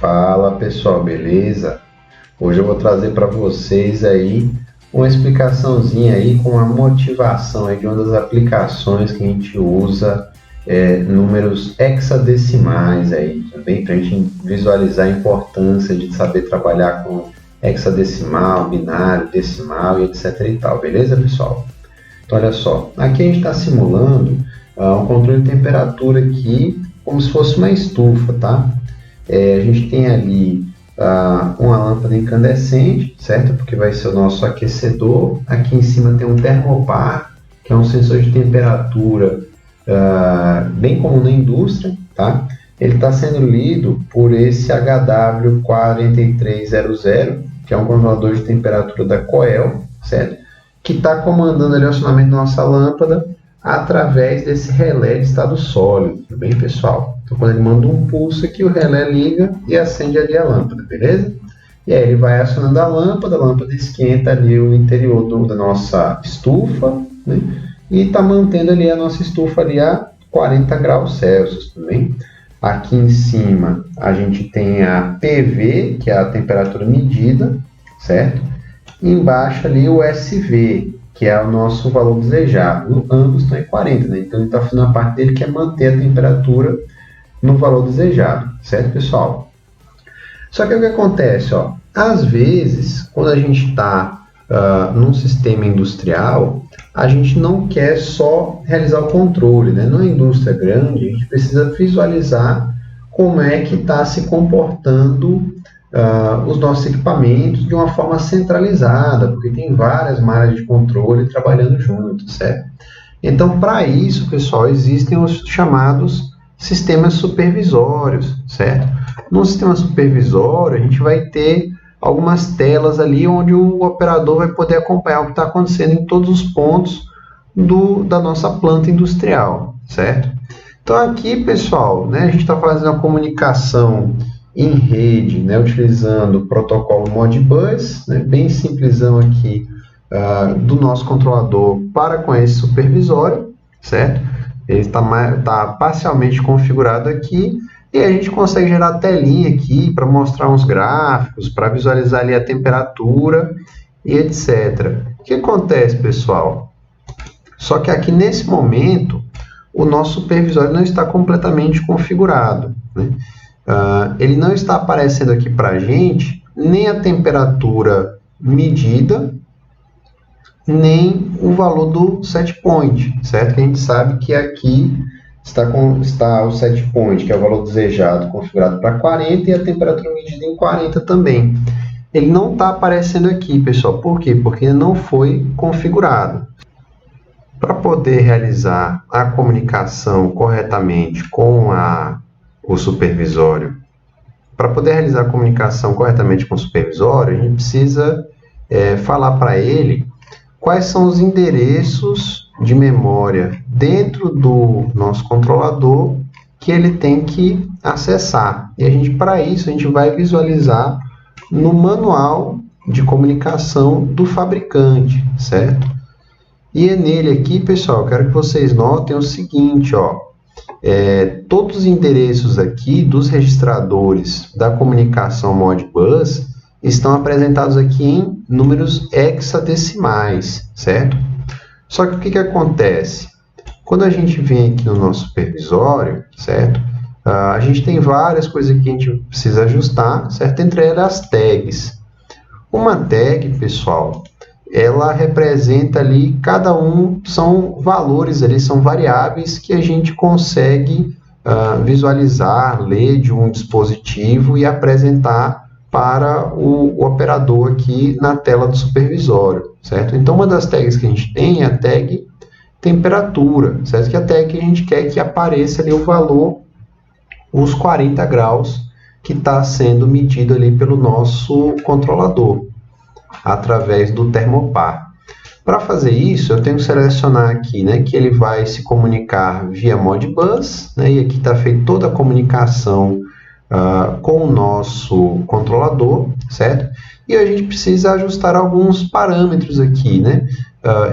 Fala pessoal, beleza? Hoje eu vou trazer para vocês aí uma explicaçãozinha aí com a motivação aí de uma das aplicações que a gente usa números hexadecimais aí também, para a gente visualizar a importância de saber trabalhar com hexadecimal, binário, decimal e etc e tal, beleza pessoal? Então olha só, aqui a gente está simulando um controle de temperatura aqui como se fosse uma estufa, tá? A gente tem ali uma lâmpada incandescente, certo? Porque vai ser o nosso aquecedor. Aqui em cima tem um termopar, que é um sensor de temperatura bem comum na indústria, tá? Ele está sendo lido por esse HW4300, que é um controlador de temperatura da Coel, certo? Que está comandando ali o acionamento da nossa lâmpada através desse relé de estado sólido, tudo bem, pessoal? Então, quando ele manda um pulso aqui, o relé liga e acende ali a lâmpada, beleza? E aí ele vai acionando a lâmpada esquenta ali o interior da nossa estufa, né? E está mantendo ali a nossa estufa ali a 40 graus Celsius, tudo bem? Aqui em cima a gente tem a PV, que é a temperatura medida, certo? E embaixo ali o SV, que é o nosso valor desejado. Ambos estão em 40, né? Então ele está fazendo a parte dele que é manter a temperatura no valor desejado, certo, pessoal? Só que o que acontece, ó, às vezes, quando a gente está num sistema industrial, a gente não quer só realizar o controle, né? Numa indústria grande, a gente precisa visualizar como é que está se comportando os nossos equipamentos de uma forma centralizada, porque tem várias malhas de controle trabalhando juntos, certo? Então, para isso, pessoal, existem os chamados sistemas supervisórios, certo? No sistema supervisório, a gente vai ter algumas telas ali onde o operador vai poder acompanhar o que está acontecendo em todos os pontos da nossa planta industrial, certo? Então, aqui, pessoal, né, a gente está fazendo a comunicação em rede, né, utilizando o protocolo Modbus, né, bem simplesão aqui, do nosso controlador para com esse supervisório, certo? Ele está parcialmente configurado aqui e a gente consegue gerar telinha aqui para mostrar uns gráficos, para visualizar ali a temperatura e etc. O que acontece, pessoal? Só que aqui nesse momento o nosso supervisório não está completamente configurado, né? Ele não está aparecendo aqui para a gente nem a temperatura medida, nem o valor do set point, certo? Que a gente sabe que aqui está o set point, que é o valor desejado, configurado para 40 e a temperatura medida em 40 também. Ele não está aparecendo aqui, pessoal. Por quê? Porque não foi configurado. Para poder realizar a comunicação corretamente com o supervisório, para poder realizar a comunicação corretamente com o supervisório, a gente precisa falar para ele quais são os endereços de memória dentro do nosso controlador que ele tem que acessar. E para isso, a gente vai visualizar no manual de comunicação do fabricante, certo? E é nele aqui, pessoal, eu quero que vocês notem o seguinte, ó. Todos os endereços aqui dos registradores da comunicação Modbus estão apresentados aqui em números hexadecimais, certo? Só que o que acontece? Quando a gente vem aqui no nosso supervisório, certo? A gente tem várias coisas que a gente precisa ajustar, certo? Entre elas as tags. Uma tag, pessoal, ela representa ali, cada um são valores ali, são variáveis que a gente consegue visualizar, ler de um dispositivo e apresentar para o operador aqui na tela do supervisório, certo? Então, uma das tags que a gente tem é a tag temperatura, certo? Que é a tag que a gente quer que apareça ali o valor, os 40 graus que está sendo medido ali pelo nosso controlador, através do termopar. Para fazer isso, eu tenho que selecionar aqui, né, que ele vai se comunicar via Modbus, né, e aqui está feita toda a comunicação com o nosso controlador, certo? E a gente precisa ajustar alguns parâmetros aqui, né?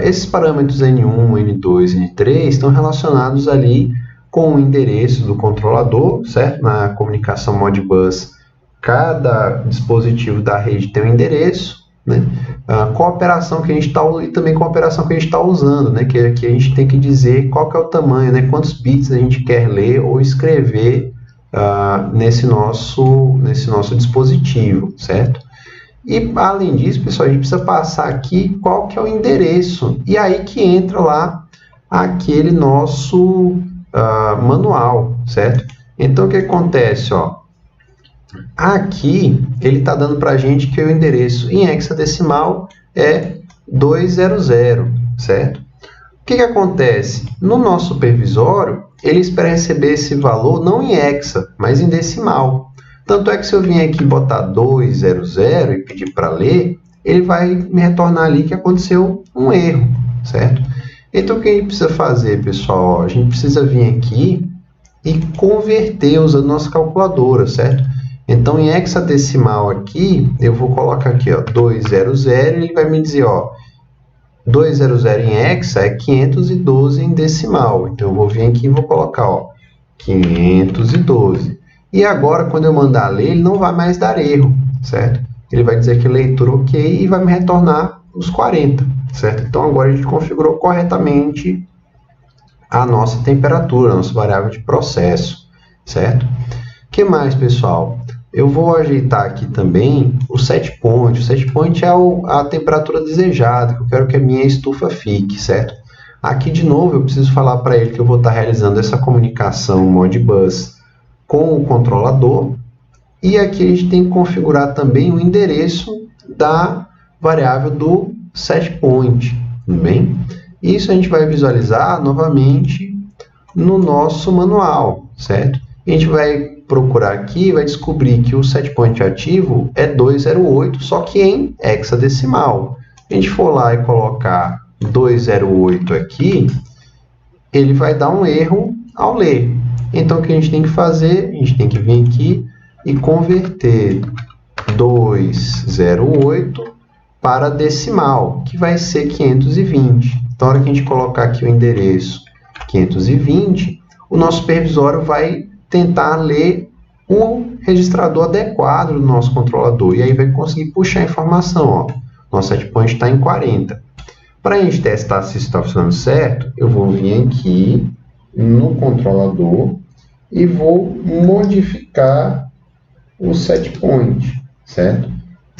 Esses parâmetros N1, N2, N3 estão relacionados ali com o endereço do controlador, certo? Na comunicação Modbus cada dispositivo da rede tem um endereço, né? Qual a operação que a gente está e também qual a operação que a gente está usando, né? Que aqui a gente tem que dizer qual que é o tamanho, né? Quantos bits a gente quer ler ou escrever nesse nosso dispositivo, certo? E além disso, pessoal, a gente precisa passar aqui qual que é o endereço, e aí que entra lá aquele nosso manual, certo? Então o que acontece, ó? Aqui ele está dando para a gente que o endereço em hexadecimal é 200, certo? O que acontece? No nosso supervisório, ele espera receber esse valor não em hexa, mas em decimal. Tanto é que se eu vim aqui botar 200 e pedir para ler, ele vai me retornar ali que aconteceu um erro, certo? Então, o que a gente precisa fazer, pessoal? A gente precisa vir aqui e converter usando nossa calculadora, certo? Então, em hexadecimal aqui, eu vou colocar aqui, ó, 200, e ele vai me dizer, ó, 200 em hexa é 512 em decimal. Então, eu vou vir aqui e vou colocar, ó, 512. E agora, quando eu mandar ler, ele não vai mais dar erro, certo? Ele vai dizer que leitura ok e vai me retornar os 40, certo? Então, agora a gente configurou corretamente a nossa temperatura, a nossa variável de processo, certo? O que mais, pessoal? Eu vou ajeitar aqui também o set point. O set point é a temperatura desejada, que eu quero que a minha estufa fique, certo? Aqui, de novo, eu preciso falar para ele que eu vou estar realizando essa comunicação Modbus com o controlador. E aqui a gente tem que configurar também o endereço da variável do set point, tudo bem? Isso a gente vai visualizar novamente no nosso manual, certo? A gente vai procurar aqui e vai descobrir que o setpoint ativo é 208, só que em hexadecimal. Se a gente for lá e colocar 208 aqui, ele vai dar um erro ao ler. Então, o que a gente tem que fazer? A gente tem que vir aqui e converter 208 para decimal, que vai ser 520. Então, na hora que a gente colocar aqui o endereço 520, o nosso supervisório vai tentar ler um registrador adequado do nosso controlador. E aí vai conseguir puxar a informação. Ó. Nosso setpoint está em 40. Para a gente testar se isso está funcionando certo, eu vou vir aqui no controlador e vou modificar o setpoint, certo?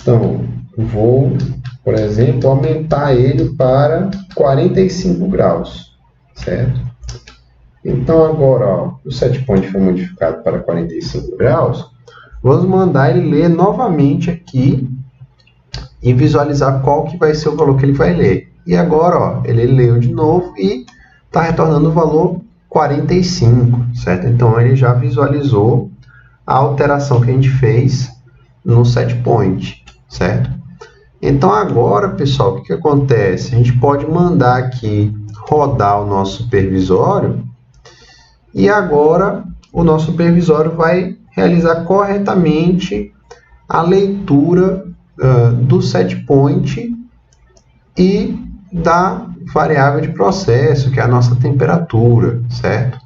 Então, vou, por exemplo, aumentar ele para 45 graus, certo? Então, agora, ó, o setpoint foi modificado para 45 graus. Vamos mandar ele ler novamente aqui e visualizar qual que vai ser o valor que ele vai ler. E agora, ó, ele leu de novo e está retornando o valor 45, certo? Então, ele já visualizou a alteração que a gente fez no setpoint, certo? Então, agora, pessoal, o que acontece? A gente pode mandar aqui rodar o nosso supervisório. E agora o nosso supervisório vai realizar corretamente a leitura do setpoint e da variável de processo, que é a nossa temperatura, certo?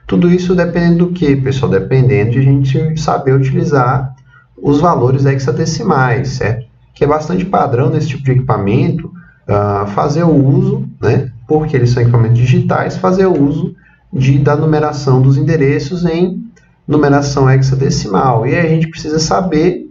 Tudo isso dependendo do que, pessoal? Dependendo de a gente saber utilizar os valores hexadecimais, certo? Que é bastante padrão nesse tipo de equipamento fazer o uso, né? Porque eles são equipamentos digitais, fazer o uso da numeração dos endereços em numeração hexadecimal. E aí a gente precisa saber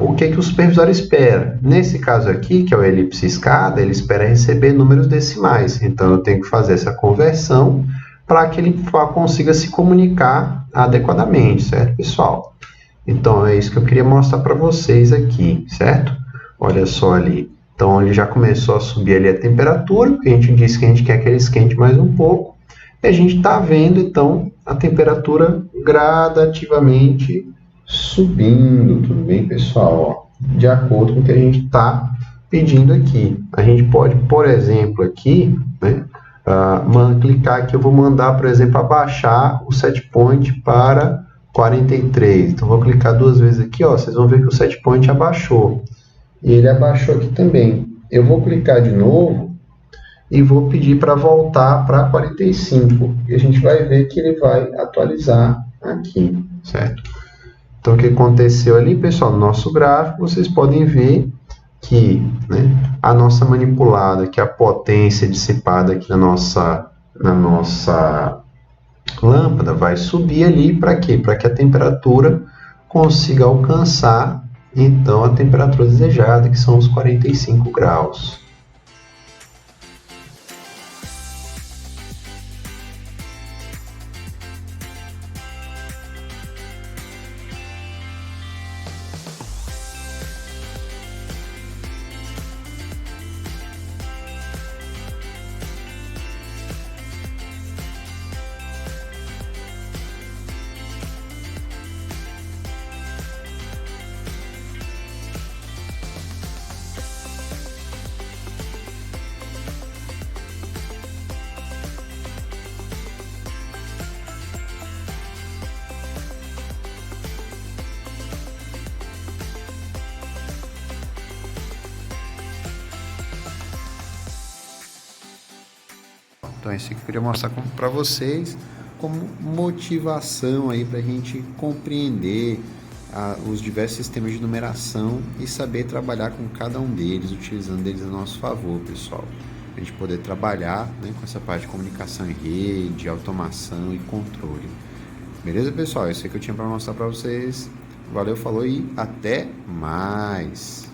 o que o supervisor espera. Nesse caso aqui, que é o elipse escada, ele espera receber números decimais. Então, eu tenho que fazer essa conversão para que ele consiga se comunicar adequadamente, certo, pessoal? Então, é isso que eu queria mostrar para vocês aqui, certo? Olha só ali. Então, ele já começou a subir ali a temperatura, porque a gente disse que a gente quer que ele esquente mais um pouco. E a gente está vendo, então, a temperatura gradativamente subindo, tudo bem, pessoal? Ó, de acordo com o que a gente está pedindo aqui. A gente pode, por exemplo, aqui, né, clicar aqui, eu vou mandar, por exemplo, abaixar o setpoint para 43. Então, vou clicar duas vezes aqui, ó, vocês vão ver que o setpoint abaixou. E ele abaixou aqui também. Eu vou clicar de novo e vou pedir para voltar para 45. E a gente vai ver que ele vai atualizar aqui, certo? Então, o que aconteceu ali, pessoal, no nosso gráfico, vocês podem ver que, né, a nossa manipulada, que é a potência dissipada aqui na nossa lâmpada, vai subir ali para quê? Para que a temperatura consiga alcançar, então, a temperatura desejada, que são os 45 graus. Então, isso que eu queria mostrar para vocês como motivação aí para a gente compreender os diversos sistemas de numeração e saber trabalhar com cada um deles, utilizando eles a nosso favor, pessoal. A gente poder trabalhar, né, com essa parte de comunicação em rede, automação e controle. Beleza, pessoal? Isso é que eu tinha para mostrar para vocês. Valeu, falou e até mais!